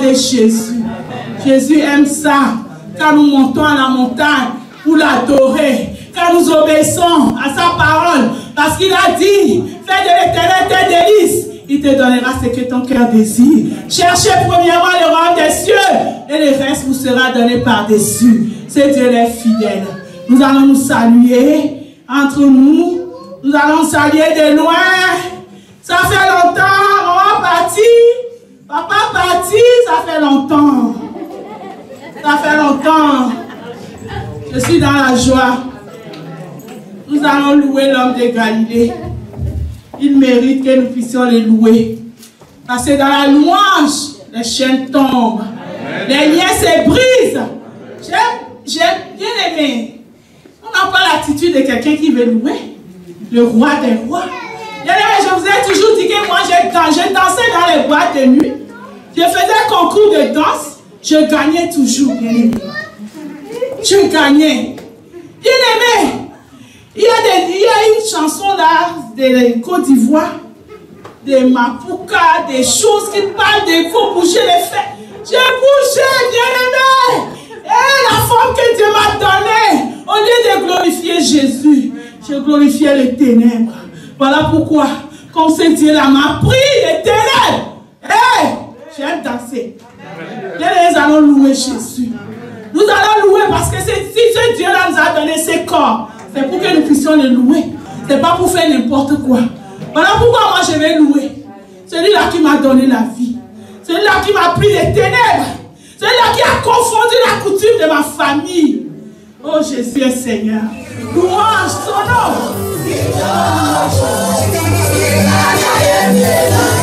regarder Jésus. Jésus aime ça. Quand nous montons à la montagne pour l'adorer, quand nous obéissons à sa parole, parce qu'il a dit, fais de l'Éternel tes délices, il te donnera ce que ton cœur désire. Cherchez premièrement le royaume des cieux, et le reste vous sera donné par-dessus. C'est Dieu est fidèle. Nous allons nous saluer entre nous. Nous allons saluer de loin. Ça fait longtemps, maman parti, papa parti, ça fait longtemps. Ça fait longtemps. Je suis dans la joie. Nous allons louer l'homme de Galilée. Il mérite que nous puissions les louer. Parce que dans la louange, les chaînes tombent. Les liens se brisent. J'ai bien aimé. On n'a pas l'attitude de quelqu'un qui veut louer. Le roi des rois. Bien aimé, je vous ai toujours dit que moi, je dansais dans les boîtes de nuit. Je faisais concours de danse. Je gagnais toujours, bien aimé. Je gagnais. Bien aimé. Il y a une chanson là de Côte d'Ivoire, de Mapuka, des choses qui parlent de faut bouger les faits. J'ai bougé, bien aimé. Et la forme que Dieu m'a donnée, au lieu de glorifier Jésus, je glorifiais les ténèbres. Voilà pourquoi, comme ce Dieu-là m'a pris les ténèbres, j'aime danser. Et nous allons louer Jésus. Nous allons louer parce que si ce Dieu-là nous a donné ses corps, c'est pour que nous puissions le louer. Ce n'est pas pour faire n'importe quoi. Voilà pourquoi moi je vais louer. Celui-là qui m'a donné la vie. Celui-là qui m'a pris les ténèbres. Celui-là qui a confondu la coutume de ma famille. Oh Jésus est Seigneur. Louange son nom. Hallelujah.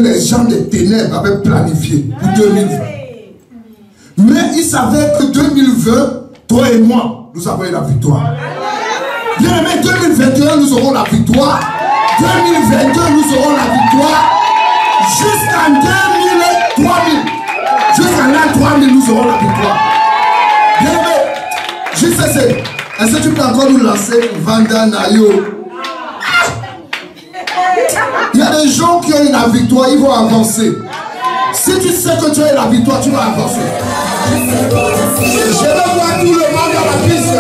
les gens des ténèbres avaient planifié pour 2020. Mais ils savaient que 2020, toi et moi, nous avons eu la victoire. Bien aimé, 2021, nous aurons la victoire. 2022, nous aurons la victoire. Jusqu'en 3000. Jusqu'en l'an 3000, nous aurons la victoire. Bien aimé, est-ce que tu peux encore nous lancer Vanda Nayo? Il y a des gens qui ont eu la victoire, ils vont avancer. Si tu sais que tu as eu la victoire, tu vas avancer. Je vais voir tout le monde dans la piste.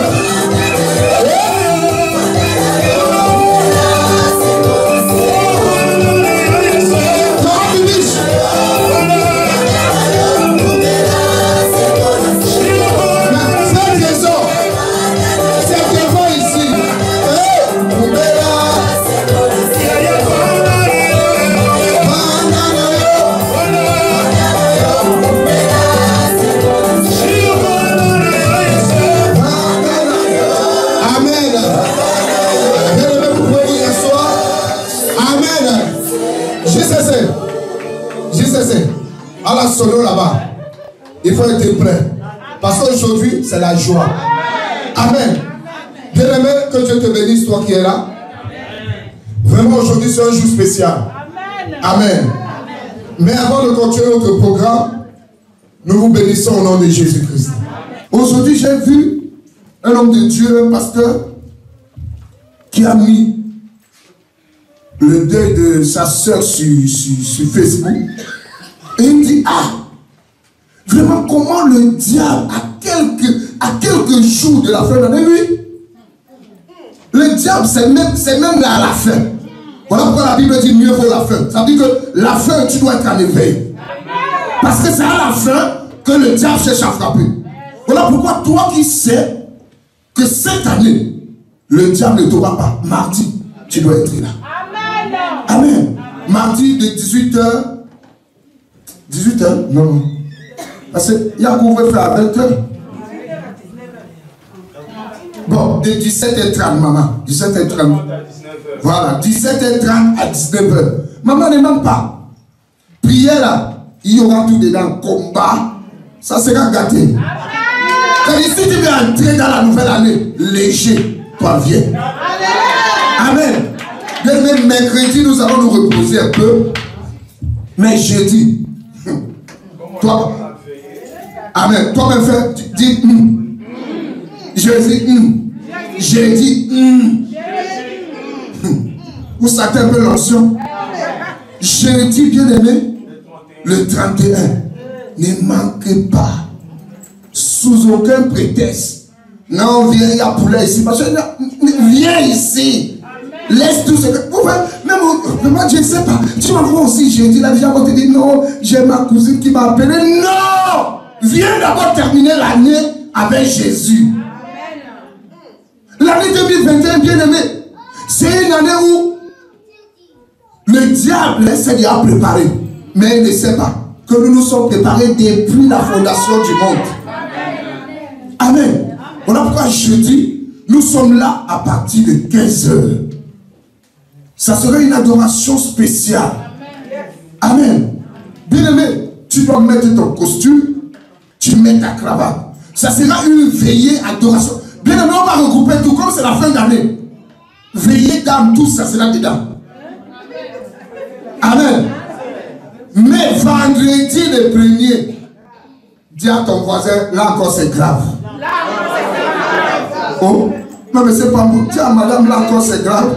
À la solo là-bas, il faut être prêt. Parce qu'aujourd'hui, c'est la joie. Amen. Bien-aimé, que Dieu te bénisse, toi qui es là. Vraiment, aujourd'hui, c'est un jour spécial. Amen. Mais avant de continuer notre programme, nous vous bénissons au nom de Jésus-Christ. Aujourd'hui, j'ai vu un homme de Dieu, un pasteur, qui a mis le deuil de sa soeur sur Facebook. Et il dit, vraiment comment le diable, à quelques jours de la fin de l'année, oui, le diable c'est même là à la fin. Voilà pourquoi la Bible dit mieux vaut la fin. Ça veut dire que la fin, tu dois être en éveil. Parce que c'est à la fin que le diable cherche à frapper. Voilà pourquoi toi qui sais que cette année, le diable ne t'aura pas. Mardi, tu dois être là. Amen. Mardi de 18h. 18h? Non. Parce qu'il y a un couvre-feu à 20h. Bon, de 17h30, maman. 17h30. Voilà, 17h30 à 19h. Maman ne manque pas. Prière là, il y aura tout dedans. Combat, ça sera gâté. Si tu veux entrer dans la nouvelle année, léger, toi viens. Amen. Même mercredi, nous allons nous reposer un peu. Mais jeudi, toi, amen. Toi-même fais, dis jeudi, jeudi, vous sentez un peu l'onction. Jeudi, bien aimé, le 31, ne manquez pas, sous aucun prétexte. Non, viens, il y a poulet ici. Viens ici. Laisse tout ce que vous pouvez. Même moi, je ne sais pas. Tu vas voir aussi, j'ai dit, la vie avant te dire non, j'ai ma cousine qui m'a appelé. Non! Viens d'abord terminer l'année avec Jésus. L'année 2021, bien aimé, c'est une année où le diable essaie de la préparer. Mais il ne sait pas que nous nous sommes préparés depuis la fondation du monde. Amen. Voilà pourquoi je dis, nous sommes là à partir de 15h. Ça serait une adoration spéciale. Amen. Bien aimé, tu dois mettre ton costume, tu mets ta cravate. Ça sera une veillée adoration. Bien aimé, on va regrouper tout, comme c'est la fin d'année. Veillée d'âme, tout ça sera dedans. Amen. Mais vendredi le 1er, dis à ton voisin, là encore c'est grave. Oh, non mais c'est pas pour dire, madame, là encore c'est grave.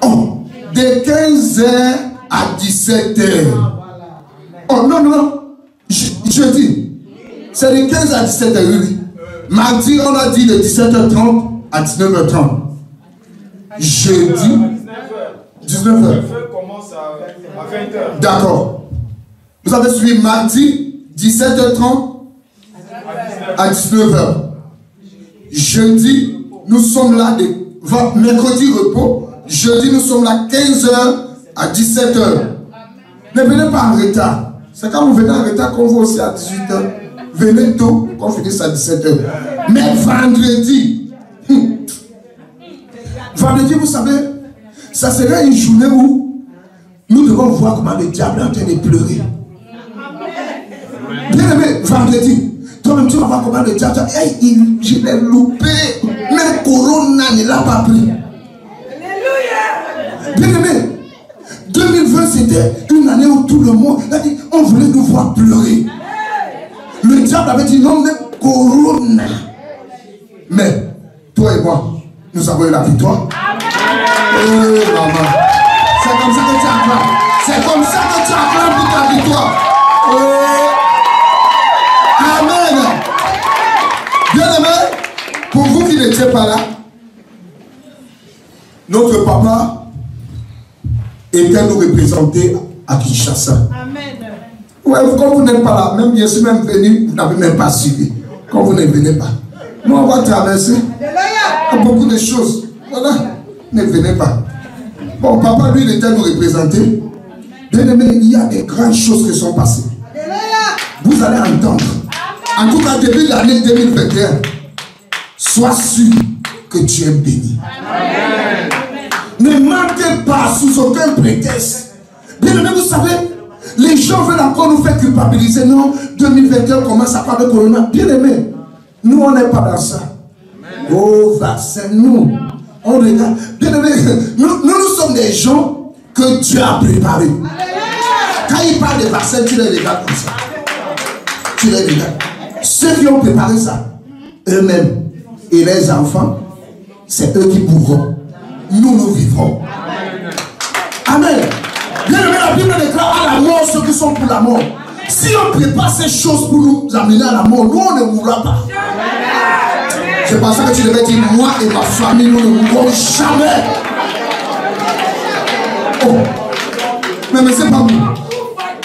Oh, de 15h à 17h. Oh non, non, je dis, c'est de 15h à 17h, oui. Mardi, on a dit de 17h30 à 19h30. Jeudi, 19h. Le feu commence à 20h. D'accord. Vous avez suivi mardi, 17h30 à 19h. Jeudi, nous sommes là, mercredi repos. Jeudi, nous sommes là 15h à 17h. Ne venez pas en retard. C'est quand vous venez en retard qu'on va aussi à 18h. Venez tôt, qu'on finisse à 17h. Mais vendredi, vendredi, vous savez, ça serait une journée où nous devons voir comment le diable est en train de pleurer. Bien aimé, vendredi, toi-même tu vas voir comment le diable, hey, je l'ai loupé, même Corona ne l'a pas pris. Bien aimé, 2020 c'était une année où tout le monde a dit, on voulait nous voir pleurer. Le diable avait dit non, mais Corona. Mais toi et moi, nous avons eu la victoire. Oh maman, c'est comme ça que tu acclames. C'est comme ça que tu acclames pour ta victoire. Oh. Amen. Bien aimé, pour vous qui n'étiez pas là, notre papa était nous représenter à Kinshasa. Amen. Ouais, quand vous n'êtes pas là, même je suis même venu, vous n'avez même pas suivi. Quand vous ne venez pas, nous on va traverser beaucoup de choses. Voilà, ne venez pas. Bon, papa lui, il était nous représenter. Bien aimé, il y a des grandes choses qui sont passées. Vous allez entendre. En tout cas, depuis l'année 2021, sois sûr que tu es béni. Amen. Ne manquez pas sous aucun prétexte. Bien aimé, vous savez, les gens veulent encore nous faire culpabiliser. Non, 2021 commence à parler de Corona. Bien aimé, nous on n'est pas dans ça. Amen. Oh, vaccin, nous, on regarde. Bien aimé, nous sommes des gens que Dieu a préparés. Quand il parle de vaccin, tu les regardes comme ça. Tu les regardes. Ceux qui ont préparé ça, eux-mêmes et les enfants, c'est eux qui pourront. Nous vivrons. Amen. Bien aimé, la Bible déclare à la mort ceux qui sont pour la mort. Si on prépare ces choses pour nous amener à la mort, nous on ne mourra pas. Je pensais que tu devais dire moi et ma famille, nous ne mourrons jamais. Oh. Mais c'est pas moi.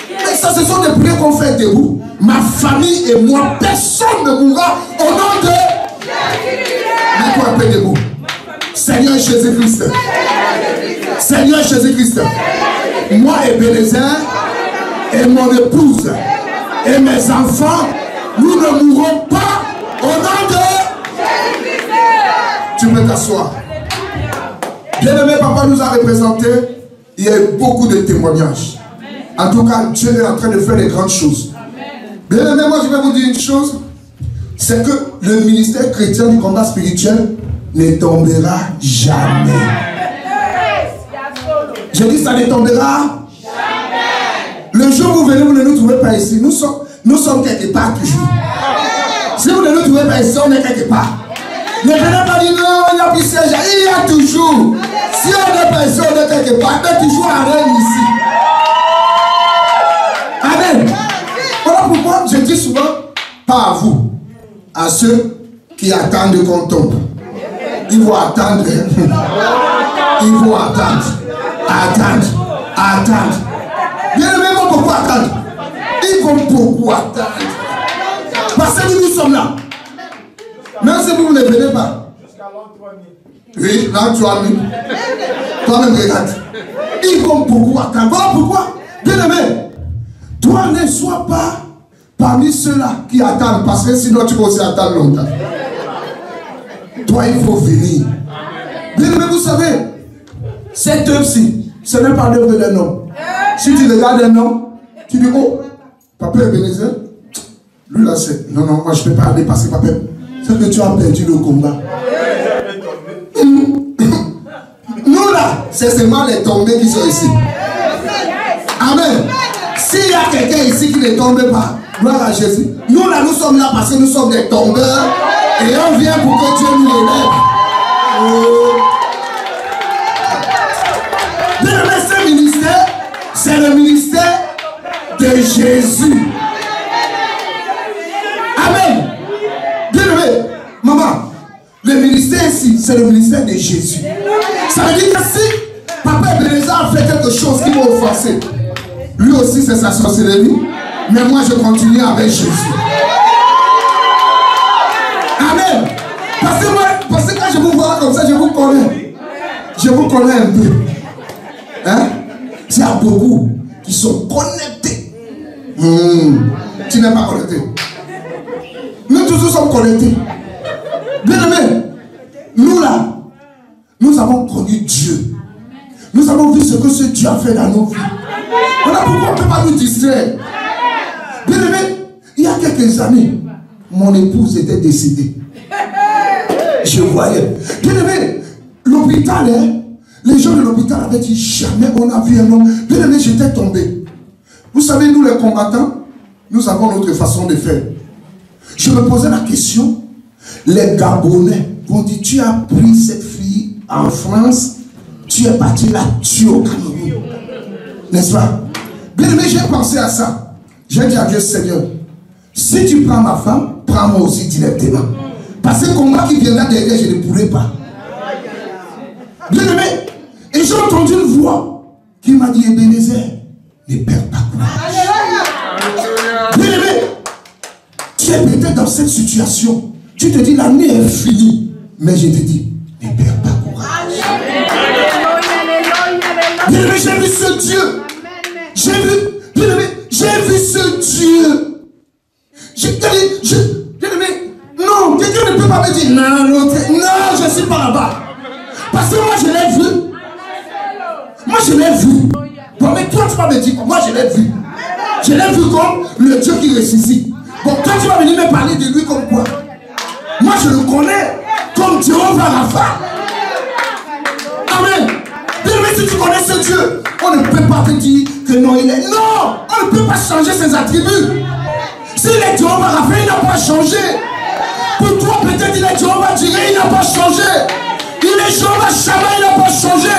Mais ça, ce sont des prières qu'on fait debout. Ma famille et moi, personne ne mourra au nom de mets-toi un peu debout. Seigneur Jésus-Christ. Seigneur Jésus-Christ. Moi et Bénézer et mon épouse et mes enfants, nous ne mourrons pas au nom de Jésus-Christ. Tu peux t'asseoir. Bien-aimé, papa nous a représenté. Il y a eu beaucoup de témoignages. En tout cas, Dieu est en train de faire des grandes choses. Bien-aimé, moi je vais vous dire une chose. C'est que le ministère chrétien du combat spirituel ne tombera jamais. Je dis ça ne tombera jamais. Le jour où vous venez, vous ne nous trouvez pas ici. Nous sommes quelque part toujours. Si vous ne nous trouvez pas ici, on est quelque part. Ne venez pas dire non, il y a plus siège. Il y a toujours. Si on n'est pas ici, on est quelque part. On est toujours à Rennes ici. Amen. Voilà pourquoi je dis souvent, pas à vous, à ceux qui attendent qu'on tombe. Ils vont attendre. Ils vont attendre. Attendre. Bien aimé, ils vont beaucoup attendre. Ils vont beaucoup attendre. Parce que nous sommes là. Même si vous ne venez pas. Oui, là, tu as mis. Toi-même, regarde. Ils vont beaucoup attendre. Voilà pourquoi, bien aimé, toi ne sois pas parmi ceux-là qui attendent. Parce que sinon, tu peux aussi attendre longtemps. Toi, il faut venir. Bien aimé, vous savez, cette œuvre-ci, ce n'est pas l'œuvre d'un homme. Si tu regardes un homme, tu dis, oh, papa Ebenezer, lui là, c'est. Non, moi je ne peux pas dépasser papa. C'est que tu as perdu le combat. Nous là, c'est seulement les tombés qui sont ici. Amen. S'il y a quelqu'un ici qui ne tombe pas, gloire à Jésus. Nous là, nous sommes là parce que nous sommes des tombeurs. Et on vient pour que Dieu nous élève. Ce ministère, c'est le ministère de Jésus. Amen. Bien aimé, maman, le ministère ici, c'est le ministère de Jésus. Ça veut dire que si papa Ebenezer a fait quelque chose qui m'a offensé, lui aussi c'est sa sorcellerie, mais moi je continue avec Jésus. Amen. Parce que quand je vous vois comme ça, je vous connais. Je vous connais un peu. Hein? Il y a beaucoup qui sont connectés. Tu n'es pas connecté. Nous tous sommes connectés. Bien aimé, nous là, nous avons connu Dieu. Nous avons vu ce que ce Dieu a fait dans nos vies. Voilà pourquoi on ne peut pas nous distraire. Bien aimé, il y a quelques années, mon épouse était décédée. Je voyais. Bien aimé, l'hôpital, les gens de l'hôpital avaient dit jamais on a vu un homme. Bien aimé, j'étais tombé. Vous savez, nous les combattants, nous avons notre façon de faire. Je me posais la question, les Gabonais vont dire, tu as pris cette fille en France, tu es parti la tuer au Cameroun. N'est-ce pas? Bien aimé, j'ai pensé à ça. J'ai dit à Dieu, Seigneur, si tu prends ma femme, prends-moi aussi directement. Parce que combat qui viendra derrière, je ne pourrai pas. Bien aimé, et j'ai entendu une voix qui m'a dit, Ebenezer, ne perds pas courage. Bien aimé, tu es peut-être dans cette situation. Tu te dis, l'année est finie. Mais je te dis, ne perds pas courage. Bien aimé, j'ai vu ce Dieu. J'ai vu, bien aimé, j'ai vu ce Dieu. Bien aimé, non, quelqu'un ne peut pas me dire, non, je ne suis pas là-bas. Parce que moi, je l'ai vu. Moi, je l'ai vu. Bon, mais toi, tu vas me dire, moi, je l'ai vu. Je l'ai vu comme le Dieu qui ressuscite. Bon, toi, tu vas venir me parler de lui comme quoi? Moi, je le connais comme Jéhovah Rapha. Amen. Bien aimé, si tu connais ce Dieu, on ne peut pas te dire que non, il est. Non, on ne peut pas changer ses attributs. S'il est Jéhovah Rapha, il n'a pas changé. Pour toi, peut-être il est Jéhovah Jireh, il n'a pas changé. Il est Jéhovah Shammah, il n'a pas changé.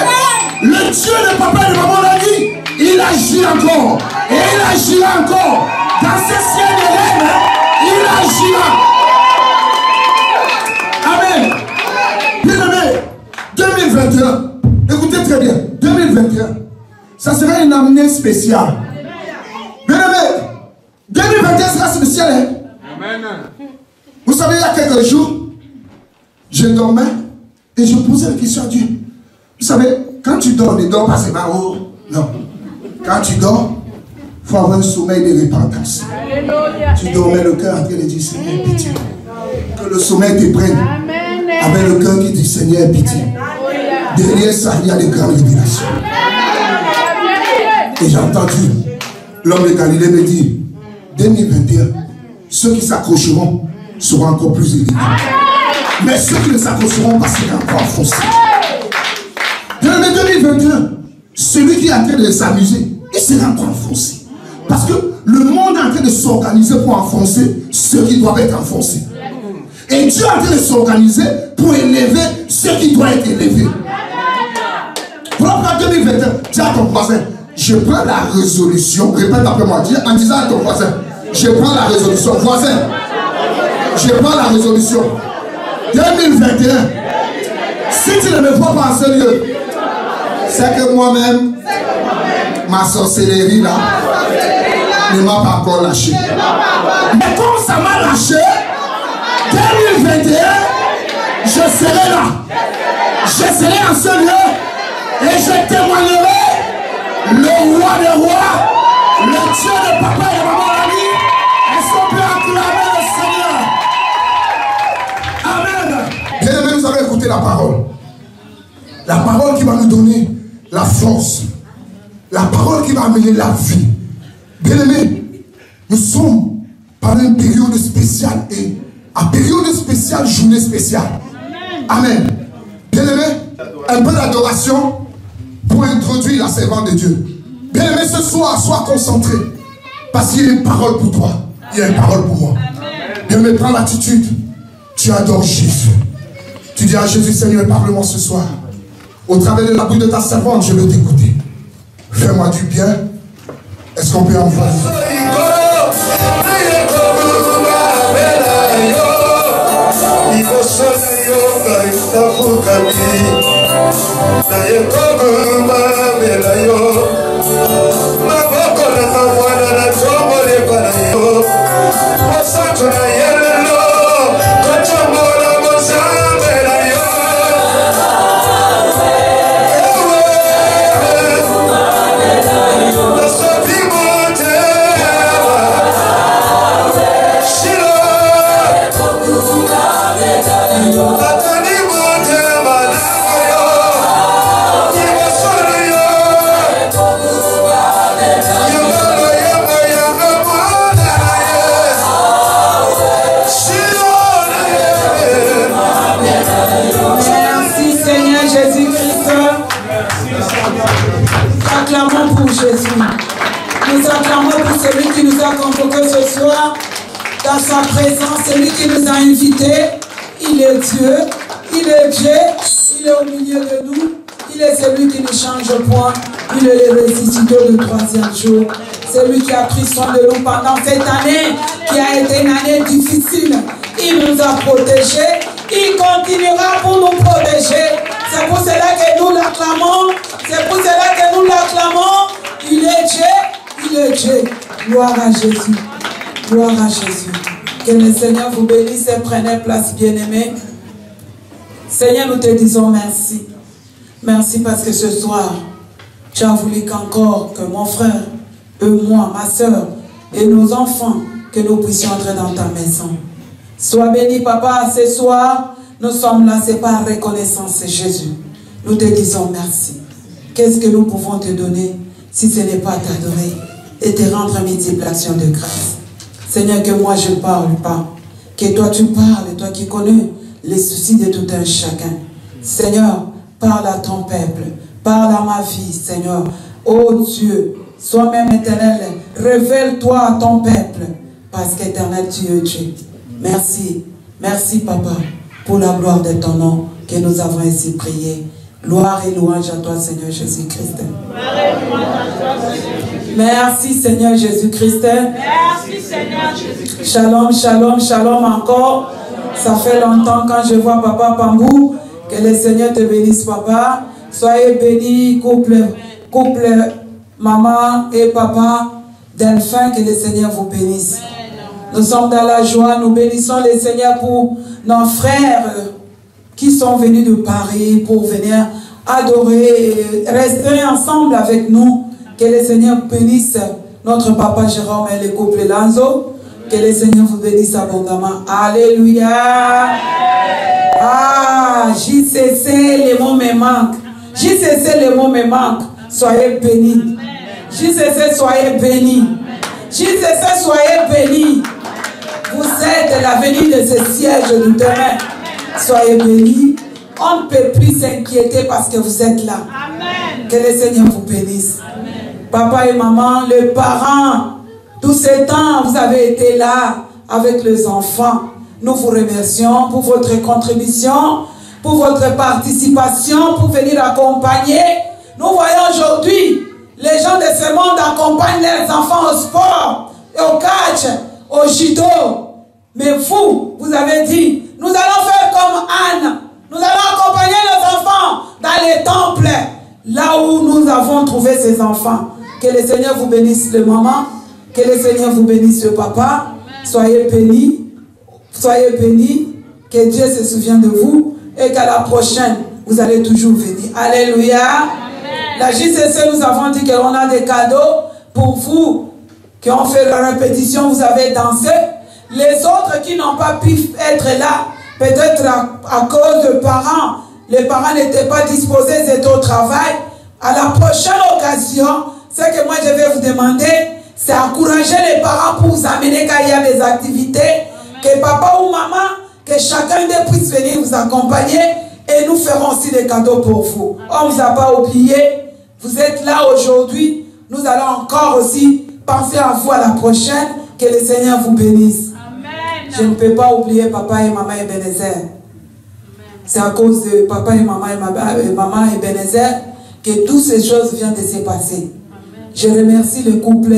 Le Dieu de papa et de maman l'a dit, il agit encore. Et il agira encore. Dans ces ciels de rêve, il agira. Amen. Bien aimé, 2021, écoutez très bien, 2021, ça sera une année spéciale. Bien aimé, 2021 sera spécial. Hein? Amen. Vous savez, il y a quelques jours, je dormais et je posais la question à Dieu. Vous savez, quand tu dors, ne dors pas seulement haut. Non. Quand tu dors, il faut avoir un sommeil de repentance. Alléluia. Tu dormais le cœur en train de dire, Seigneur, pitié. Que le sommeil te prenne. Amen. Avec le cœur qui dit, Seigneur, pitié. Derrière ça, il y a des grandes révélations. Et j'ai entendu l'homme de Galilée me dire, 2021, ceux qui s'accrocheront seront encore plus élevés. Mais ceux qui ne s'accrocheront pas seront encore enfoncés. Dans l'année 2021, celui qui est en train de s'amuser, il sera encore enfoncé. Parce que le monde est en train de s'organiser pour enfoncer ceux qui doivent être enfoncés. Et Dieu est en train de s'organiser pour élever ceux qui doivent être élevés. Voilà, 2021, dis à ton voisin, je prends la résolution, répète après moi, dis en disant à ton voisin, je prends la résolution, voisin, je prends la résolution. 2021, si tu ne me vois pas en ce lieu, c'est que moi-même, ma sorcellerie là, ne m'a pas encore lâché. Mais comme ça m'a lâché, 2021, je serai là. Je serai en ce lieu et je témoignerai le roi des rois, le Dieu de papa et de maman ami. Est-ce qu'on peut acclamer le Seigneur? Amen. Bien aimé, nous allons écouter la parole. La parole qui va nous donner la force. La parole qui va amener la vie. Bien aimé, nous sommes par une période spéciale et en période spéciale, journée spéciale. Amen. Bien aimé, un peu d'adoration pour introduire la servante de Dieu. Bien aimé, ce soir, sois concentré. Parce qu'il y a une parole pour toi. Il y a une parole pour moi. Bien aimé, prends l'attitude. Tu adores Jésus. Tu dis à Jésus, Seigneur, parle-moi ce soir. Au travers de la bouche de ta servante, je veux t'écouter. Fais-moi du bien. Est-ce qu'on peut en voir? Atani mote malayo, iwo sori Nous acclamons pour Jésus. Nous acclamons pour celui qui nous a convoqués ce soir dans sa présence, celui qui nous a invités. Il est Dieu, il est Dieu, il est au milieu de nous. Il est celui qui ne change point. Il est le ressuscité le 3e jour. Celui qui a pris soin de nous pendant cette année, qui a été une année difficile. Il nous a protégés. Il continuera pour nous protéger. C'est pour cela que nous l'acclamons. C'est pour cela que nous l'acclamons. Il est Dieu. Il est Dieu. Gloire à Jésus. Gloire à Jésus. Que le Seigneur vous bénisse et prenez place, bien-aimés. Seigneur, nous te disons merci. Merci parce que ce soir, tu as voulu qu'encore que mon frère, moi, ma soeur et nos enfants, que nous puissions entrer dans ta maison. Sois béni, Papa, ce soir, nous sommes là, c'est par reconnaissance, Jésus. Nous te disons merci. Qu'est-ce que nous pouvons te donner si ce n'est pas t'adorer et te rendre multiple action de grâce. Seigneur, que moi je ne parle pas, que toi tu parles, toi qui connais les soucis de tout un chacun. Seigneur, parle à ton peuple, parle à ma vie, Seigneur. Oh Dieu, sois même éternel, révèle-toi à ton peuple, parce qu'éternel tu es Dieu. Merci, merci Papa, pour la gloire de ton nom que nous avons ainsi prié. Gloire et louange à toi, Seigneur Jésus-Christ. Merci, Seigneur Jésus-Christ. Merci, Seigneur Jésus-Christ. Shalom, shalom, shalom encore. Ça fait longtemps quand je vois Papa Pambou. Que le Seigneur te bénisse, Papa. Soyez bénis, couple, maman et papa. Delphin, que le Seigneur vous bénisse. Nous sommes dans la joie. Nous bénissons le Seigneur pour nos frères qui sont venus de Paris pour venir adorer et rester ensemble avec nous. Que le Seigneur bénisse notre papa Jérôme et le couple Lanzo. Que le Seigneur vous bénisse abondamment. Alléluia. Ah, JCC, les mots me manquent. JCC, les mots me manquent. Soyez bénis. JCC, soyez bénis. JCC, soyez bénis. Vous êtes l'avenir de ce siège du demain. Soyez bénis. On ne peut plus s'inquiéter parce que vous êtes là. Amen. Que le Seigneur vous bénisse. Amen. Papa et maman, les parents, tous ces temps, vous avez été là avec les enfants. Nous vous remercions pour votre contribution, pour votre participation, pour venir accompagner. Nous voyons aujourd'hui, les gens de ce monde accompagnent leurs enfants au sport, au catch, au judo. Mais vous, vous avez dit, nous allons faire comme Anne. Nous allons accompagner nos enfants dans les temples, là où nous avons trouvé ces enfants. Que le Seigneur vous bénisse le maman, que le Seigneur vous bénisse le papa. Soyez bénis, que Dieu se souvienne de vous et qu'à la prochaine, vous allez toujours venir. Alléluia. Amen. La JCC, nous avons dit qu'on a des cadeaux pour vous qui ont fait la répétition, vous avez dansé. Les autres qui n'ont pas pu être là, peut-être à cause de parents, les parents n'étaient pas disposés, ils étaient au travail. À la prochaine occasion, ce que moi je vais vous demander, c'est encourager les parents pour vous amener quand il y a des activités. Amen. Que papa ou maman, que chacun d'eux puisse venir vous accompagner et nous ferons aussi des cadeaux pour vous. On ne vous a pas oublié. Vous êtes là aujourd'hui. Nous allons encore aussi penser à vous à la prochaine. Que le Seigneur vous bénisse. Amen. Je ne peux pas oublier papa et maman Ebenezer. C'est à cause de papa et maman Ebenezer que toutes ces choses viennent de se passer. Amen. Je remercie le couple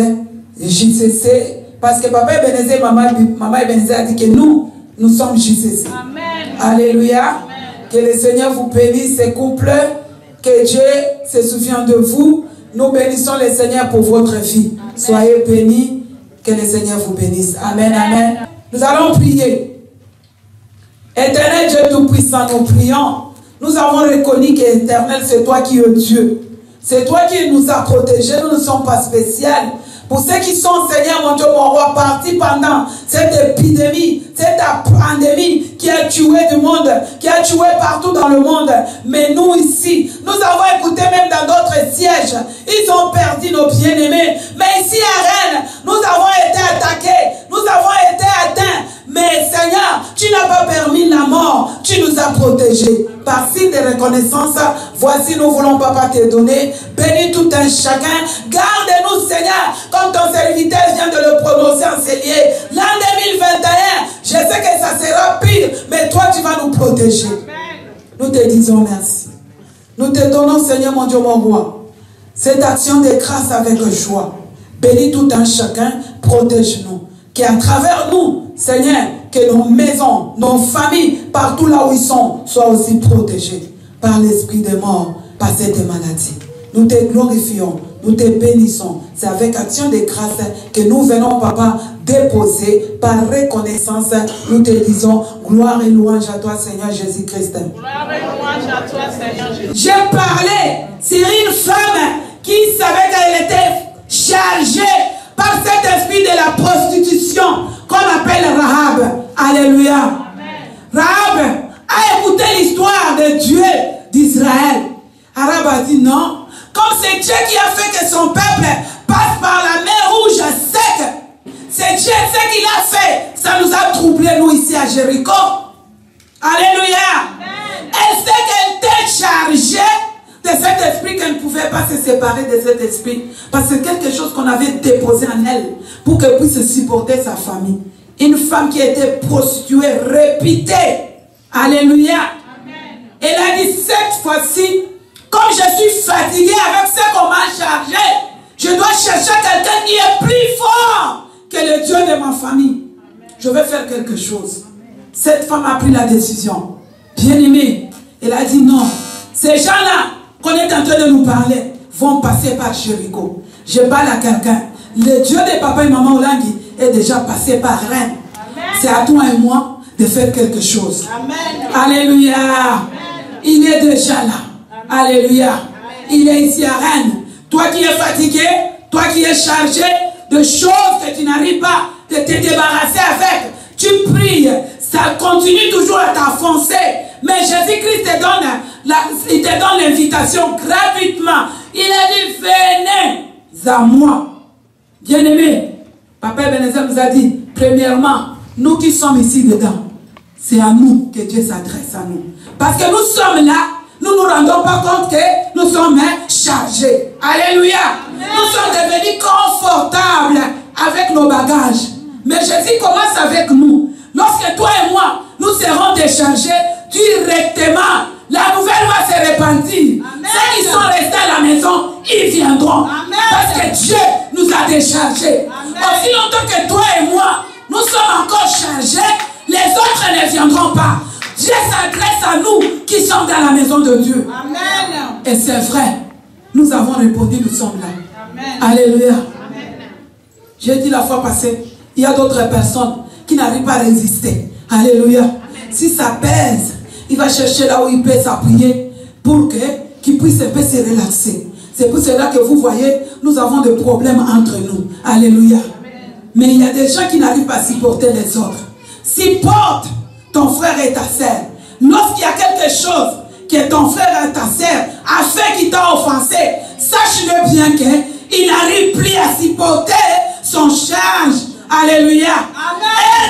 JCC parce que papa Ebenezer et maman Ebenezer a dit que nous sommes JCC. Amen. Alléluia. Amen. Que le Seigneur vous bénisse ces couples, que Dieu se souvienne de vous. Nous bénissons le Seigneur pour votre vie. Amen. Soyez bénis, que le Seigneur vous bénisse. Amen, amen. Nous allons prier. Éternel Dieu Tout-Puissant, nous prions. Nous avons reconnu qu'Éternel, c'est toi qui es Dieu. C'est toi qui nous as protégés. Nous ne sommes pas spéciaux. Pour ceux qui sont, Seigneur, mon Dieu, mon roi, partis pendant cette épidémie, cette pandémie qui a tué du monde, qui a tué partout dans le monde. Mais nous ici, nous avons écouté même dans d'autres sièges, ils ont perdu nos bien-aimés. Mais ici à Rennes, nous avons été attaqués, nous avons été atteints. Mais Seigneur, tu n'as pas permis la mort, tu nous as protégés. Par signe de reconnaissance, voici nous voulons, Papa, te donner. Bénis tout un chacun. Garde-nous, Seigneur, comme ton serviteur vient de le prononcer en cellier. L'an 2021, je sais que ça sera pire, mais toi, tu vas nous protéger. Nous te disons merci. Nous te donnons, Seigneur, mon Dieu, mon roi, cette action de grâce avec joie. Bénis tout un chacun, protège-nous. Qu'à travers nous, Seigneur, que nos maisons, nos familles, partout là où ils sont, soient aussi protégées par l'esprit des morts, par cette maladie. Nous te glorifions, nous te bénissons. C'est avec action de grâce que nous venons, Papa, déposer par reconnaissance. Nous te disons gloire et louange à toi, Seigneur Jésus-Christ. Gloire et louange à toi, Seigneur Jésus. J'ai parlé sur une femme qui savait qu'elle était chargée par cet esprit de la prostitution qu'on appelle Rahab. Alléluia. Amen. Rahab a écouté l'histoire de Dieu d'Israël. Rahab a dit non. Comme c'est Dieu qui a fait que son peuple passe par la mer rouge sec. C'est Dieu ce qu'il a fait. Ça nous a troublés, nous, ici à Jéricho. Alléluia. Amen. Elle sait qu'elle était chargée de cet esprit, qu'elle ne pouvait pas se séparer de cet esprit. Parce que c'est quelque chose qu'on avait déposé en elle pour qu'elle puisse supporter sa famille. Une femme qui était prostituée, réputée. Alléluia. Amen. Elle a dit cette fois-ci, comme je suis fatiguée avec ce qu'on m'a chargé, je dois chercher quelqu'un qui est plus fort que le Dieu de ma famille. Amen. Je vais faire quelque chose. Cette femme a pris la décision. Bien-aimée, elle a dit non. Ces gens-là qu'on est en train de nous parler vont passer par Jéricho. Je parle à quelqu'un. Le Dieu de papa et maman Olangui est déjà passé par Rennes. C'est à toi et moi de faire quelque chose. Amen. Alléluia. Amen. Il est déjà là. Amen. Alléluia. Amen. Il est ici à Rennes. Toi qui es fatigué, toi qui es chargé de choses que tu n'arrives pas de te débarrasser avec, tu pries, ça continue toujours à t'enfoncer. Mais Jésus-Christ te donne l'invitation gratuitement. Il a dit, venez à moi. Bien-aimé, Papa Ebenezer nous a dit, premièrement, nous qui sommes ici dedans, c'est à nous que Dieu s'adresse à nous. Parce que nous sommes là, nous ne nous rendons pas compte que nous sommes chargés. Alléluia. Amen. Nous sommes devenus confortables avec nos bagages. Mais Jésus commence avec nous. Lorsque toi et moi, nous serons déchargés directement, la nouvelle va se répandre. Ceux qui sont restés à la maison, ils viendront. Amen. Parce que Dieu nous a déchargés. Amen. Aussi longtemps que toi et moi, nous sommes encore chargés, les autres ne viendront pas. Dieu s'adresse à nous qui sommes dans la maison de Dieu. Amen. Et c'est vrai, nous avons répondu, nous sommes là. Amen. Alléluia. Amen. J'ai dit la fois passée, il y a d'autres personnes qui n'arrivent pas à résister. Alléluia. Amen. Si ça pèse, il va chercher là où il peut s'appuyer pour qu'il puisse un peu se relaxer. C'est pour cela que vous voyez, nous avons des problèmes entre nous. Alléluia. Amen. Mais il y a des gens qui n'arrivent pas à supporter les autres. Supporte ton frère et ta sœur. Lorsqu'il y a quelque chose que ton frère et ta sœur a fait qui t'a offensé, sache-le bien qu'il n'arrive plus à supporter son charge. Alléluia.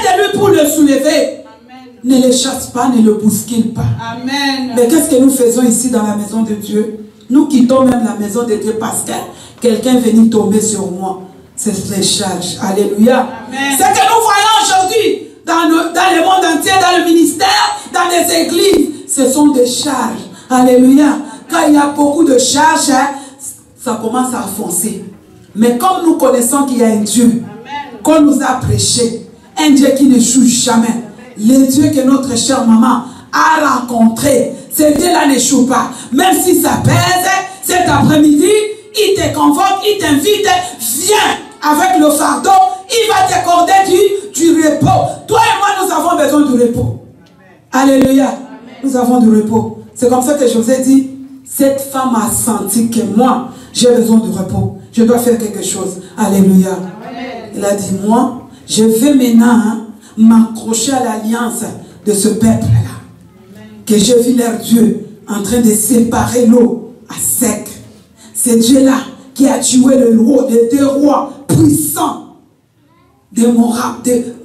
Aide-lui pour le soulever. Amen. Ne le chasse pas, ne le bouscule pas. Amen. Mais qu'est-ce que nous faisons ici dans la maison de Dieu? Nous quittons même la maison de Dieu parce que quelqu'un est venu tomber sur moi. C'est les charges. Alléluia. Ce que nous voyons aujourd'hui dans le monde entier, dans le ministère, dans les églises, ce sont des charges. Alléluia. Quand il y a beaucoup de charges, ça commence à foncer. Mais comme nous connaissons qu'il y a un Dieu qu'on nous a prêché, un Dieu qui ne joue jamais, le Dieu que notre chère maman a rencontré, ce Dieu-là n'échoue pas. Même si ça pèse, cet après-midi, il te convoque, il t'invite, viens avec le fardeau, il va t'accorder du repos. Toi et moi, nous avons besoin du repos. Alléluia. Amen. Nous avons du repos. C'est comme ça que je vous ai dit, cette femme a senti que moi, j'ai besoin de repos. Je dois faire quelque chose. Alléluia. Amen. Elle a dit, moi, je vais maintenant m'accrocher à l'alliance de ce peuple-là. Que je vis leur Dieu en train de séparer l'eau à sec. C'est Dieu-là qui a tué les deux rois puissants de Moab,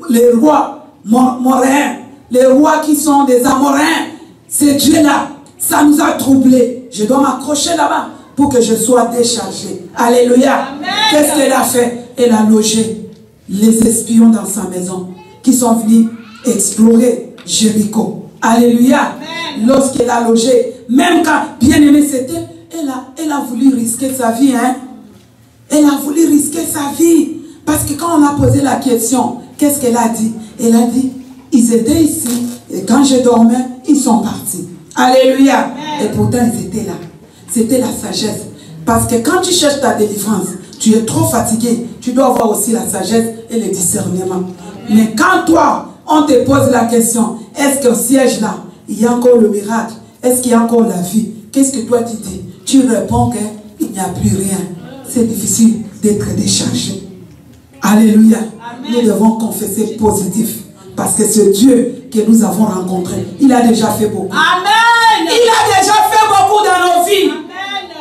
les rois Moréens, les rois qui sont des Amoréens, ces dieux-là, ça nous a troublés. Je dois m'accrocher là-bas pour que je sois déchargé. Alléluia. Qu'est-ce qu'elle a fait? Elle a logé les espions dans sa maison qui sont venus explorer Jéricho. Alléluia. Lorsqu'elle a logé, même quand, bien aimé c'était, elle a voulu risquer sa vie. Hein? Elle a voulu risquer sa vie. Parce que quand on a posé la question, qu'est-ce qu'elle a dit? Elle a dit, ils étaient ici, et quand je dormais, ils sont partis. Alléluia. Et pourtant, ils étaient là. C'était la sagesse. Parce que quand tu cherches ta délivrance, tu es trop fatigué. Tu dois avoir aussi la sagesse et le discernement. Mais quand toi, on te pose la question, est-ce qu'au siège là, il y a encore le miracle? Est-ce qu'il y a encore la vie? Qu'est-ce que toi tu dis? Tu réponds qu'il n'y a plus rien. C'est difficile d'être déchargé. Alléluia. Nous devons confesser positif. Parce que ce Dieu que nous avons rencontré, il a déjà fait beaucoup. Amen. Il a déjà fait beaucoup dans nos vies.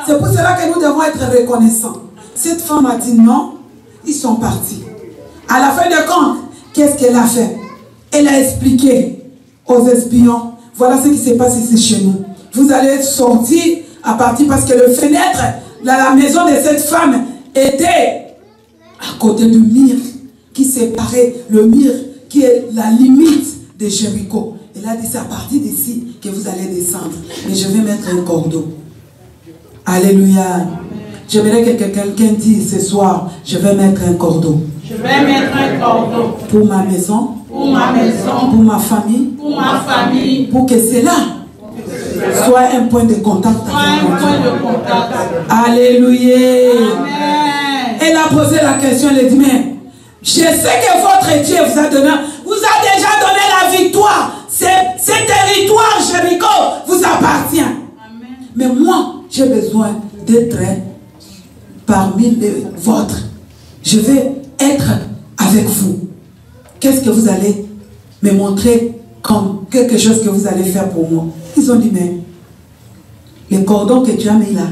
C'est pour cela que nous devons être reconnaissants. Cette femme a dit non, ils sont partis. À la fin de compte, qu'est-ce qu'elle a fait? Elle a expliqué aux espions, voilà ce qui se passe ici chez nous. Vous allez sortir à partir parce que le fenêtre de la maison de cette femme était à côté du mur qui séparait le mur qui est la limite de Jéricho. Elle a dit c'est à partir d'ici que vous allez descendre. Mais je vais mettre un cordon. Alléluia. J'aimerais que quelqu'un dise ce soir, je vais mettre un cordon. Je vais mettre un cordon. Pour ma maison. Pour ma maison. Pour ma famille. Pour ma famille. Pour que cela soit un point de contact. Alléluia. Amen. Elle a posé la question, elle a dit, mais je sais que votre Dieu vous a déjà donné la victoire. Ce territoire Jéricho vous appartient. Amen. Mais moi, j'ai besoin d'être parmi les vôtres. Je vais être avec vous. Qu'est-ce que vous allez me montrer comme quelque chose que vous allez faire pour moi? Ils ont dit, mais le cordon que tu as mis là,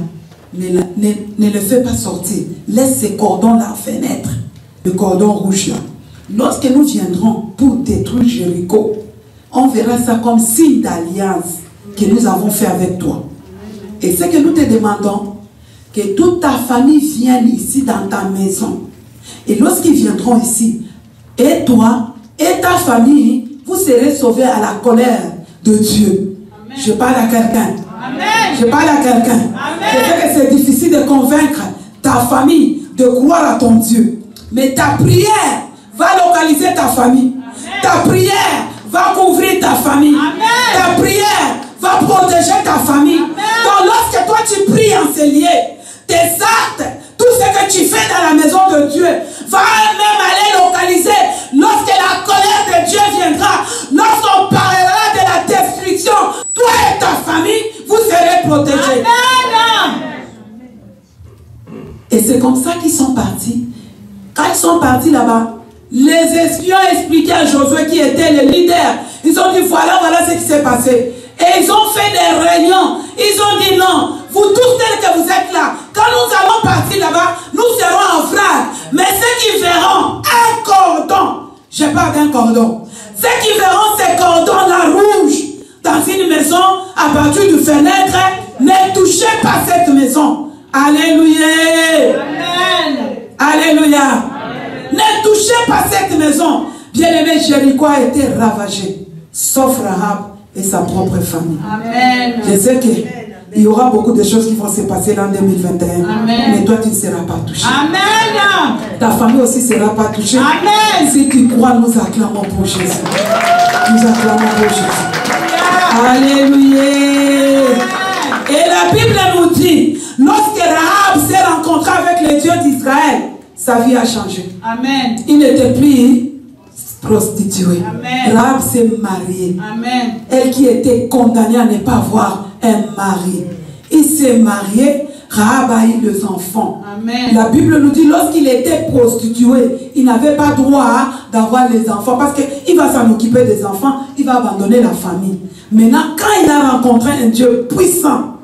ne le fais pas sortir. Laisse ce cordon là à la fenêtre. Le cordon rouge là. Lorsque nous viendrons pour détruire Jéricho, on verra ça comme signe d'alliance que nous avons fait avec toi. Et ce que nous te demandons, que toute ta famille vienne ici dans ta maison. Et lorsqu'ils viendront ici, et toi et ta famille, vous serez sauvés à la colère de Dieu. Amen. Je parle à quelqu'un. Je parle à quelqu'un. Je sais que c'est difficile de convaincre ta famille de croire à ton Dieu. Mais ta prière va localiser ta famille. Amen. Ta prière va couvrir ta famille. Amen. Ta prière va protéger ta famille. Amen. Donc lorsque toi tu pries en ce lieu, tes actes, tout ce que tu fais dans la maison de Dieu, va même aller localiser lorsque la colère de Dieu viendra, lorsqu'on parlera de la destruction, toi et ta famille, vous serez protégés. Amen. Et c'est comme ça qu'ils sont partis. Quand ils sont partis là-bas, les espions expliquaient à Josué qui était le leader. Ils ont dit voilà ce qui s'est passé. Et ils ont fait des réunions. Ils ont dit non, vous tous tels que vous êtes là, quand nous allons partir là-bas, nous serons en frères. Mais ceux qui verront un cordon, je parle d'un cordon, ceux qui verront ces cordons-là rouges dans une maison, à partir du fenêtre, ne touchez pas cette maison. Alléluia. Amen. Alléluia. Amen. Ne touchez pas cette maison. Bien-aimé, Jéricho a été ravagé, sauf Rahab et sa propre famille. Amen. Je sais qu'il y aura beaucoup de choses qui vont se passer l'an 2021. Amen. Mais toi, tu ne seras pas touché. Amen. Ta famille aussi ne sera pas touchée. Amen. Si tu crois, nous acclamons pour Jésus. Nous acclamons pour Jésus. Alléluia. Et la Bible nous dit, lorsque Rahab s'est rencontré avec le Dieu d'Israël, sa vie a changé. Amen. Il n'était plus prostituée. Amen. Rahab s'est mariée. Amen. Elle qui était condamnée à ne pas avoir un mari. Il s'est marié. Rahab a eu des enfants. Amen. La Bible nous dit, lorsqu'il était prostitué, il n'avait pas droit d'avoir les enfants parce qu'il va s'en occuper des enfants, il va abandonner la famille. Maintenant, quand il a rencontré un Dieu puissant,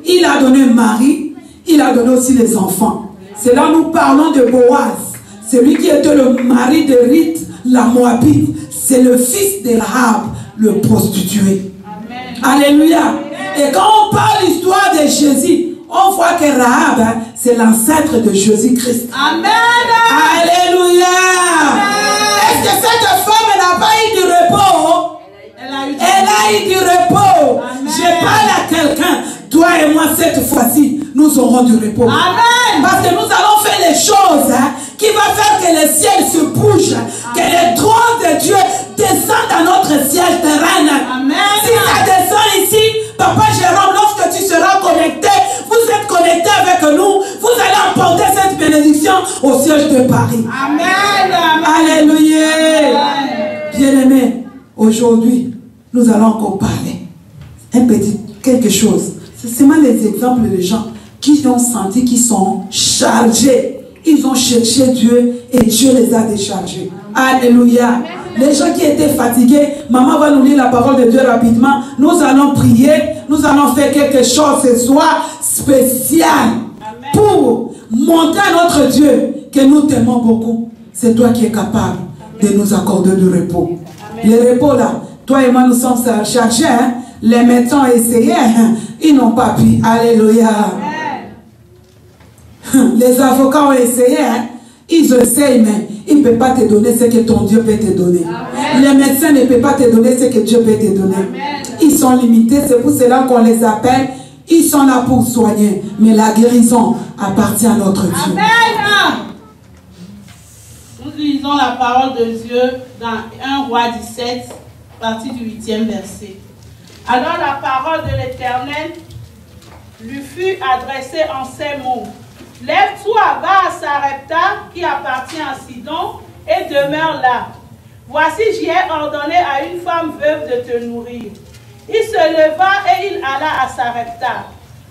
il a donné un mari, il a donné aussi les enfants. C'est là où nous parlons de Boaz, celui qui était le mari de Ruth, la Moabite. c'est le fils de Rahab, le prostitué. Amen. Alléluia. Et quand on parle l'histoire de Jésus, on voit que Rahab, hein, c'est l'ancêtre de Jésus-Christ. Amen. Alléluia. Est-ce que cette femme n'a pas eu du repos? Elle a eu du repos. Amen. Je parle à quelqu'un. Toi et moi, cette fois-ci, nous aurons du repos. Amen. Parce que nous allons faire les choses, hein, qui va faire que le ciel se bouge. Amen. Que le trône de Dieu descende dans notre siège terrestre. Amen. Si ça descend ici, Papa Jérôme, lorsque tu seras connecté, vous êtes connecté avec nous, vous allez emporter cette bénédiction au siège de Paris. Amen. Alléluia. Bien-aimés, aujourd'hui, nous allons encore parler. Un petit quelque chose. C'est seulement les exemples de gens qui ont senti qu'ils sont chargés. Ils ont cherché Dieu et Dieu les a déchargés. Alléluia. Les gens qui étaient fatigués, maman va nous lire la parole de Dieu rapidement. Nous allons prier. Nous allons faire quelque chose ce soir spécial pour montrer à notre Dieu que nous t'aimons beaucoup. C'est toi qui es capable de nous accorder du repos. Le repos là, toi et moi nous sommes chargés. Hein? Les médecins ont essayé, hein? Ils n'ont pas pu. Alléluia. Les avocats ont essayé, hein? Ils essayent, mais ils ne peuvent pas te donner ce que ton Dieu peut te donner. Amen. Les médecins ne peuvent pas te donner ce que Dieu peut te donner. Amen. Ils sont limités, c'est pour cela qu'on les appelle. Ils sont là pour soigner, mais la guérison appartient à notre Dieu. Amen. Nous lisons la parole de Dieu dans 1 Roi 17, partie du 8e verset. Alors la parole de l'Éternel lui fut adressée en ces mots. Lève-toi, va à Sarepta, qui appartient à Sidon, et demeure là. Voici, j'y ai ordonné à une femme veuve de te nourrir. Il se leva et il alla à Sarepta.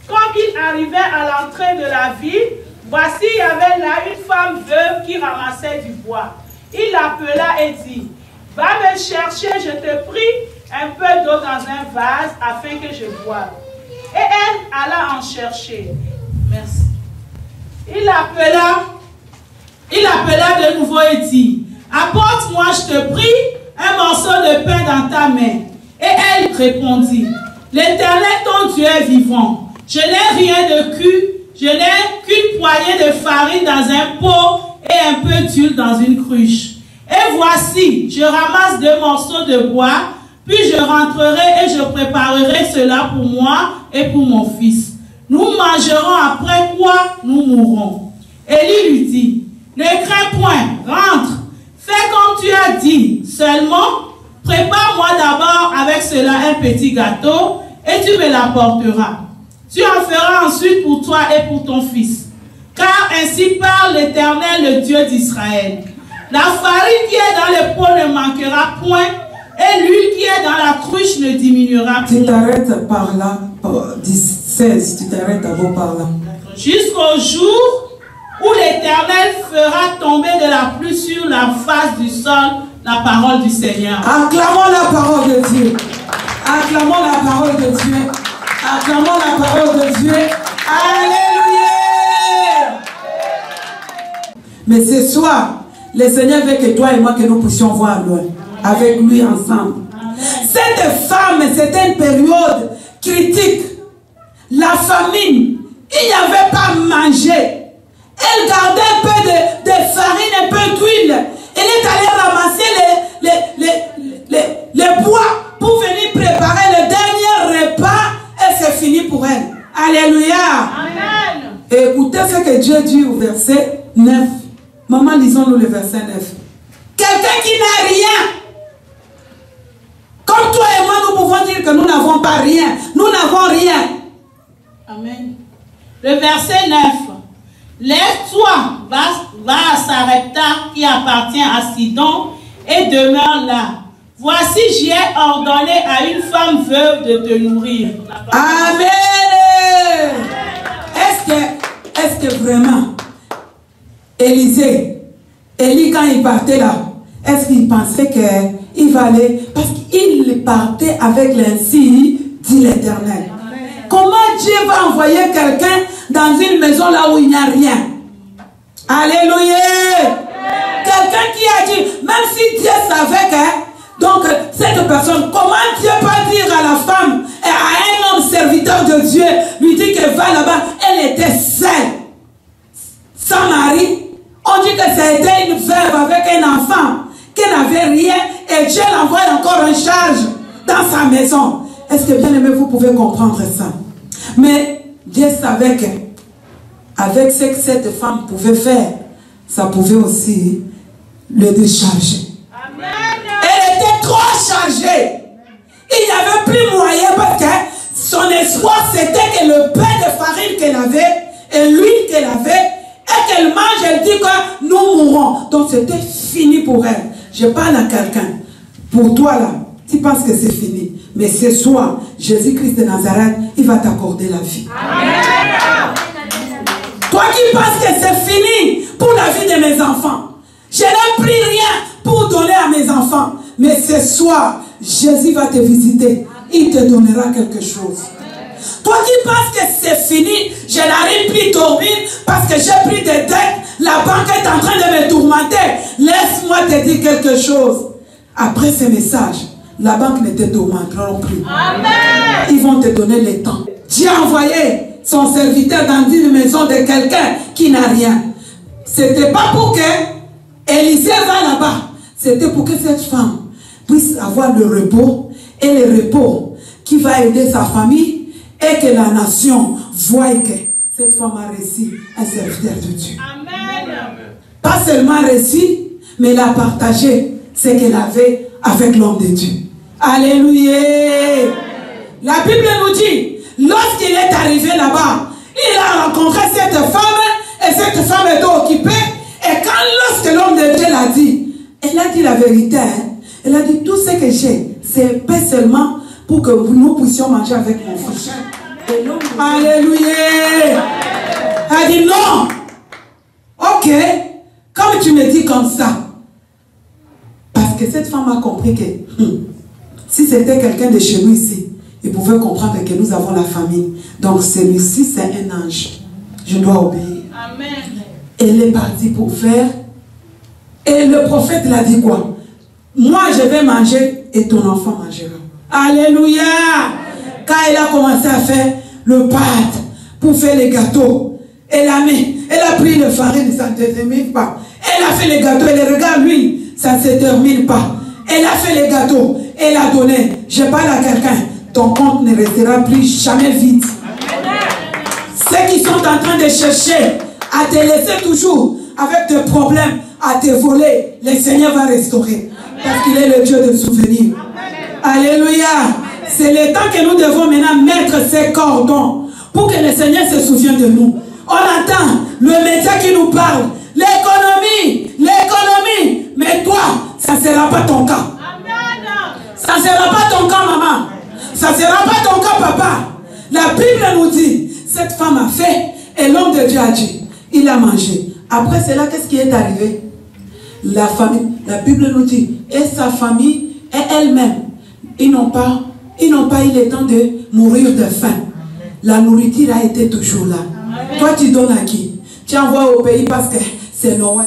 Quand il arrivait à l'entrée de la ville, voici, il y avait là une femme veuve qui ramassait du bois. Il l'appela et dit, va me chercher, je te prie, un peu d'eau dans un vase afin que je boive. Et elle alla en chercher. Merci. Il l'appela de nouveau et dit, apporte-moi, je te prie, un morceau de pain dans ta main. Et elle répondit, l'Éternel ton Dieu est vivant. Je n'ai rien de cuit, je n'ai qu'une poignée de farine dans un pot et un peu d'huile dans une cruche. Et voici, je ramasse 2 morceaux de bois, puis je rentrerai et je préparerai cela pour moi et pour mon fils. Nous mangerons, après quoi nous mourrons. Élie lui dit, ne crains point, rentre, fais comme tu as dit, seulement prépare-moi d'abord avec cela un petit gâteau et tu me l'apporteras. Tu en feras ensuite pour toi et pour ton fils. Car ainsi parle l'Éternel, le Dieu d'Israël. La farine qui est dans le pot ne manquera point et l'huile qui est dans la cruche ne diminuera point. Tu t'arrêtes par là, 16, tu t'arrêtes d'abord par là. Jusqu'au jour où l'Éternel fera tomber de la pluie sur la face du sol la parole du Seigneur. Acclamons la parole de Dieu. Acclamons la parole de Dieu. Acclamons la parole de Dieu. Alléluia. Mais ce soir, le Seigneur veut que toi et moi, que nous puissions voir loin, avec lui ensemble. Cette femme, c'était une période critique. La famine, il n'y avait pas à manger. Elle gardait un peu de farine, un peu d'huile. Elle est allée ramasser les bois pour venir préparer le dernier repas et c'est fini pour elle. Alléluia. Amen. Et écoutez ce que Dieu dit au verset 9. Maman, lisons-nous le verset 9. Quelqu'un qui n'a rien. Comme toi et moi, nous pouvons dire que nous n'avons pas rien. Nous n'avons rien. Amen. Le verset 9. Lève-toi, va à Sarepta qui appartient à Sidon et demeure là. Voici, j'y ai ordonné à une femme veuve de te nourrir. Amen. Est-ce que vraiment, Élie, quand il partait là, est-ce qu'il pensait qu'il va aller? Parce qu'il partait avec l'insigne, dit l'Éternel. Comment Dieu va envoyer quelqu'un dans une maison là où il n'y a rien? Alléluia. Quelqu'un qui a dit, même si Dieu savait que Donc, cette personne, comment Dieu peut dire à la femme et à un homme serviteur de Dieu, lui dit qu'elle va là-bas, elle était seule, sans mari. On dit que c'était une veuve avec un enfant, qu'elle n'avait rien, et Dieu l'envoie encore en charge dans sa maison. Est-ce que bien aimé, vous pouvez comprendre ça? Mais Dieu savait que, avec ce que cette femme pouvait faire, ça pouvait aussi le décharger. Amen. Elle était trop chargée. Il n'y avait plus moyen parce que son espoir c'était que le pain de farine qu'elle avait et l'huile qu'elle avait et qu'elle mange, elle dit que nous mourrons. Donc c'était fini pour elle. Je parle à quelqu'un. Pour toi là, tu penses que c'est fini. Mais ce soir, Jésus-Christ de Nazareth, il va t'accorder la vie. Amen. Toi qui penses que c'est fini pour la vie de mes enfants. Je n'ai pris rien pour donner à mes enfants. Mais ce soir, Jésus va te visiter. Il te donnera quelque chose. Toi qui penses que c'est fini, je n'arrive plus à dormir parce que j'ai pris des dettes. La banque est en train de me tourmenter. Laisse-moi te dire quelque chose. Après ce message, la banque ne te tourmentera plus. Amen. Ils vont te donner le temps. Dieu a envoyé son serviteur dans une maison de quelqu'un qui n'a rien. C'était pas pour que Élisée va là-bas. C'était pour que cette femme puisse avoir le repos et le repos qui va aider sa famille et que la nation voie que cette femme a reçu un serviteur de Dieu. Amen. Pas seulement reçu, mais elle a partagé ce qu'elle avait avec l'homme de Dieu. Alléluia. La Bible nous dit, lorsqu'il est arrivé là-bas, il a rencontré cette femme et cette femme était occupée. Et quand lorsque l'homme de Dieu l'a dit, elle a dit la vérité. Hein? Elle a dit tout ce que j'ai, c'est pas seulement pour que nous puissions manger avec mon frère. Alléluia. Elle a dit non. Ok, comme tu me dis comme ça. Parce que cette femme a compris que si c'était quelqu'un de chez nous ici, il pouvait comprendre que nous avons la famille. Donc celui-ci, c'est un ange. Je dois obéir. Amen. Elle est partie pour faire. Et le prophète l'a dit quoi? Moi, je vais manger et ton enfant mangera. Alléluia. Quand elle a commencé à faire le pâte pour faire les gâteaux, elle a pris le farine, ça ne se termine pas. Elle a fait les gâteaux, elle regarde lui, ça ne se termine pas. Elle a fait les gâteaux, elle a donné. Je parle à quelqu'un, ton compte ne restera plus jamais vide. Ceux qui sont en train de chercher à te laisser toujours avec des problèmes, à te voler, le Seigneur va restaurer. Parce qu'il est le Dieu de souvenirs. Alléluia. C'est le temps que nous devons maintenant mettre ces cordons pour que le Seigneur se souvienne de nous. On entend le médecin qui nous parle. L'économie, l'économie. Mais toi, ça ne sera pas ton cas. Ça ne sera pas ton cas, maman. Ça ne sera pas ton cas, papa. La Bible nous dit, cette femme a fait et l'homme de Dieu a dit, il a mangé. Après cela, qu'est-ce qui est arrivé? La famille, la Bible nous dit, et sa famille et elle-même, ils n'ont pas eu le temps de mourir de faim. La nourriture a été toujours là. Amen. Toi, tu donnes à qui? Tu envoies au pays parce que c'est Noël.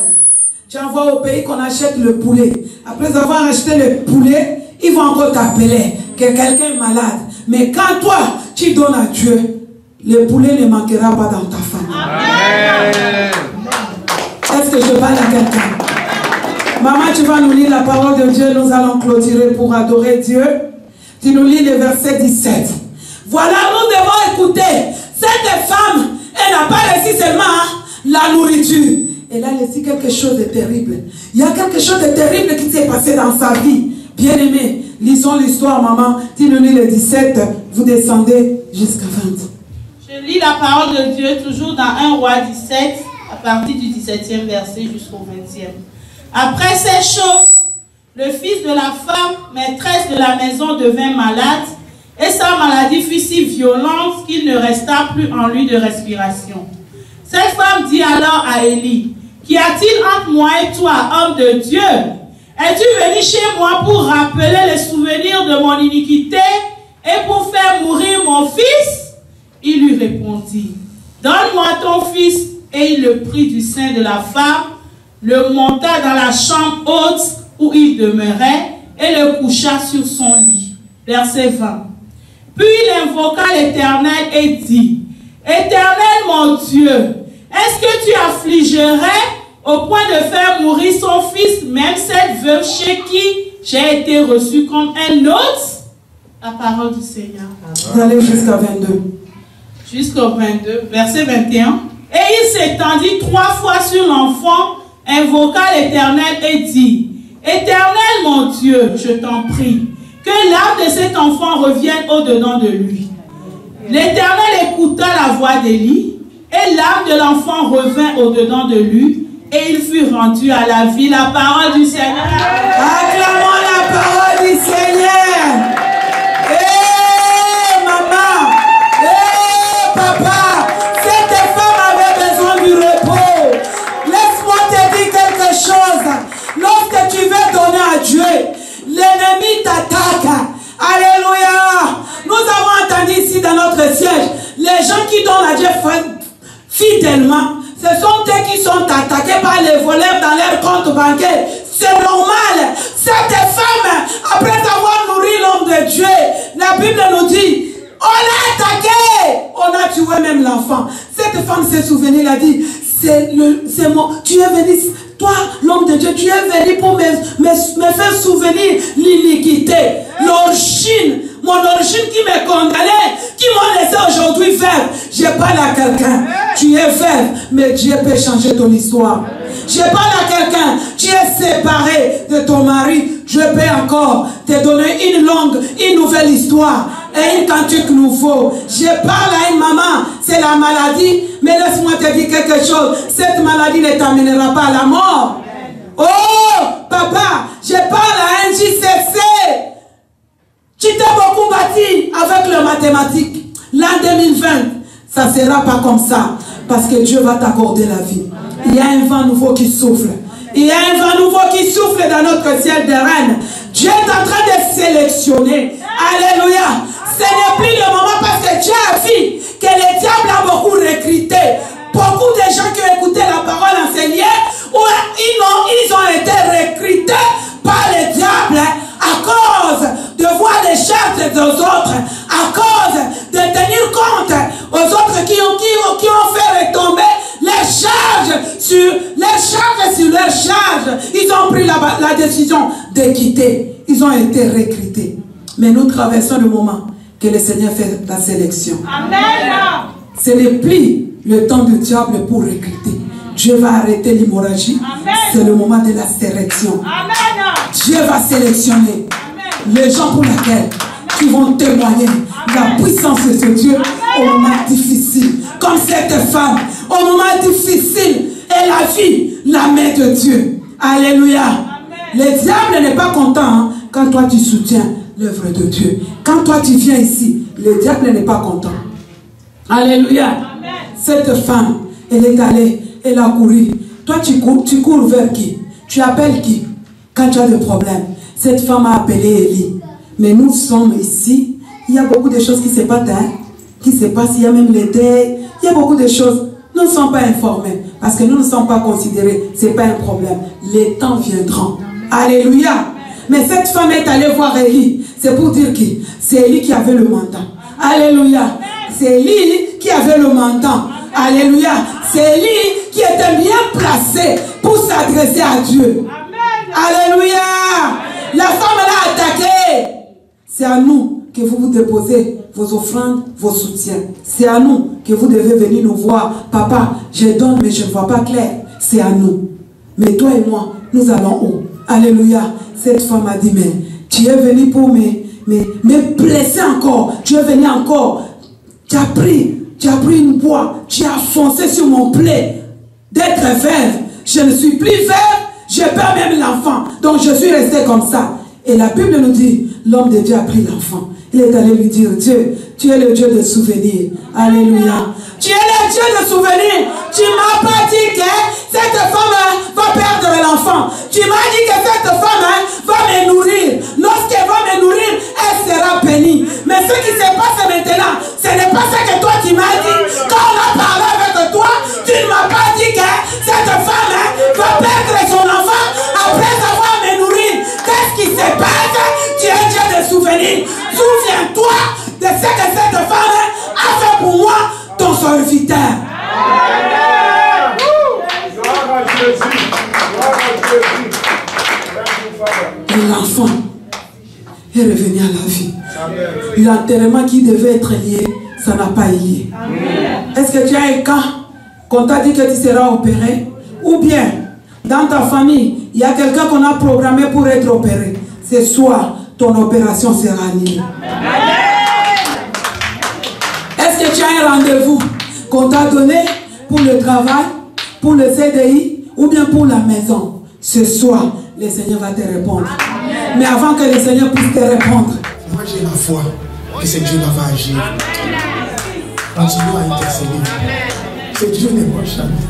Tu envoies au pays qu'on achète le poulet. Après avoir acheté le poulet, ils vont encore t'appeler que quelqu'un est malade. Mais quand toi, tu donnes à Dieu, le poulet ne manquera pas dans ta famille. Amen. Est-ce que je parle à quelqu'un? Maman, tu vas nous lire la parole de Dieu. Nous allons clôturer pour adorer Dieu. Tu nous lis le verset 17. Voilà, nous devons écouter. Cette femme, elle n'a pas reçu seulement la nourriture. Elle a reçu quelque chose de terrible. Il y a quelque chose de terrible qui s'est passé dans sa vie. Bien aimé, lisons l'histoire, maman. Tu nous lis le 17, vous descendez jusqu'à 20. Je lis la parole de Dieu toujours dans 1 Roi 17, à partir du 17e verset jusqu'au 20e. Après ces choses, le fils de la femme, maîtresse de la maison, devint malade, et sa maladie fut si violente qu'il ne resta plus en lui de respiration. Cette femme dit alors à Élie, qu'y a-t-il entre moi et toi, homme de Dieu? Es-tu venu chez moi pour rappeler les souvenirs de mon iniquité et pour faire mourir mon fils? Il lui répondit, donne-moi ton fils. Et il le prit du sein de la femme, le monta dans la chambre haute où il demeurait et le coucha sur son lit. Verset 20. Puis il invoqua l'Éternel et dit, Éternel mon Dieu, est-ce que tu affligerais au point de faire mourir son fils, même cette veuve chez qui j'ai été reçu comme un hôte? La parole du Seigneur. Vous allez jusqu'à 22. Jusqu'au 22, verset 21. Et il s'étendit 3 fois sur l'enfant, invoqua l'Éternel et dit, Éternel mon Dieu, je t'en prie, que l'âme de cet enfant revienne au-dedans de lui. L'Éternel écouta la voix d'Élie, et l'âme de l'enfant revint au-dedans de lui, et il fut rendu à la vie. La parole du Seigneur. Acclamons la parole du Seigneur. Hé, maman, hé, papa, cette femme avait besoin du repos. Laisse-moi te dire quelque chose. Lorsque tu veux donner à Dieu, l'ennemi t'attaque. Alléluia. Nous avons entendu ici dans notre siège, les gens qui donnent à Dieu fidèlement, ce sont eux qui sont attaqués par les voleurs dans leur compte bancaire. C'est normal. Cette femme, après avoir nourri l'homme de Dieu, la Bible nous dit, on l'a attaqué. On a tué même l'enfant. Cette femme s'est souvenue, elle a dit, c'est moi, tu es venu, toi, l'homme de Dieu, tu es venu pour me faire souvenir l'iniquité, l'origine, mon origine qui me condamnait, qui m'a laissé aujourd'hui veuve. Je parle à quelqu'un, tu es veuve, mais Dieu peut changer ton histoire. Je parle à quelqu'un, tu es séparé de ton mari, je peux encore te donner une nouvelle histoire et une cantique nouveau. Je parle à une maman, c'est la maladie, mais laisse-moi te dire quelque chose, cette maladie ne t'amènera pas à la mort. Oh, papa, je parle à un JCC. Tu t'es beaucoup bâti avec le mathématique. L'an 2020, ça ne sera pas comme ça. Parce que Dieu va t'accorder la vie. Il y a un vent nouveau qui souffle. Il y a un vent nouveau qui souffle dans notre ciel de reine. Dieu est en train de sélectionner. Alléluia. Ce n'est plus le moment parce que Dieu a vu que le diable a beaucoup recruté. Beaucoup de gens qui ont écouté la parole enseignée, ils ont été recrutés par le diable à cause de voir les charges des autres, à cause de tenir compte aux autres qui ont fait retomber les charges sur leurs charges. Ils ont pris la décision de quitter. Ils ont été recrutés. Mais nous traversons le moment que le Seigneur fait la sélection. Amen. Ce n'est plus le temps du diable pour recruter. Dieu va arrêter l'hémorragie. C'est le moment de la sélection. Amen. Dieu va sélectionner les gens pour lesquels qui vont témoigner la puissance de ce Dieu au moment difficile. Comme cette femme, au moment difficile, elle a vu la main de Dieu. Alléluia. Le diable n'est pas content hein, quand toi tu soutiens l'œuvre de Dieu. Quand toi tu viens ici, le diable n'est pas content. Alléluia. Cette femme, elle est allée, elle a couru. Toi tu cours vers qui? Tu appelles qui? Quand tu as des problèmes. Cette femme a appelé Élie. Mais nous sommes ici. Il y a beaucoup de choses qui se passent. Hein? Qui se passent. Il y a même les deuils. Il y a beaucoup de choses. Nous ne sommes pas informés. Parce que nous ne sommes pas considérés. Ce n'est pas un problème. Les temps viendront. Alléluia. Mais cette femme est allée voir Élie. C'est pour dire qui? C'est Élie qui avait le mandat. Alléluia. C'est Élie qui avait le mandat. Alléluia. C'est Élie qui était bien placé pour s'adresser à Dieu. Alléluia. La femme l'a attaqué. C'est à nous que vous déposez vos offrandes, vos soutiens. C'est à nous que vous devez venir nous voir. Papa, je donne mais je ne vois pas clair. C'est à nous. Mais toi et moi, nous allons où? Alléluia. Cette femme a dit, mais tu es venu pour me blesser encore. Tu es venu encore. Tu as pris une boîte. Tu as foncé sur mon plaid. D'être veuve. Je ne suis plus veuve. Je perds même l'enfant. Donc je suis resté comme ça. Et la Bible nous dit, l'homme de Dieu a pris l'enfant. Il est allé lui dire, Dieu, tu es le Dieu de souvenirs. Alléluia. Tu es le Dieu de souvenirs. Tu ne m'as pas dit que cette femme va perdre l'enfant. Tu m'as dit que cette femme va me nourrir. Lorsqu'elle va me nourrir, elle sera bénie. Mais ce qui se passe maintenant, ce n'est pas ce que toi tu m'as dit. Quand on a parlé avec toi, tu ne m'as pas dit que cette femme va perdre son enfant après avoir me nourrir. Qu'est-ce qui se passe? de ce que cette femme a fait pour moi, ton serviteur. Et l'enfant est revenu à la vie. L'enterrement qui devait être lié, ça n'a pas lié. Est-ce que tu as un cas qu'on t'a dit que tu seras opéré? Ou bien, dans ta famille, il y a quelqu'un qu'on a programmé pour être opéré. Ce soir, ton opération sera liée. Est-ce que tu as un rendez-vous qu'on t'a donné pour le travail, pour le CDI ou bien pour la maison? Ce soir, le Seigneur va te répondre. Mais avant que le Seigneur puisse te répondre, moi j'ai la foi que ce Dieu va agir. Continue à intercéder. Ce Dieu n'est pas jamais.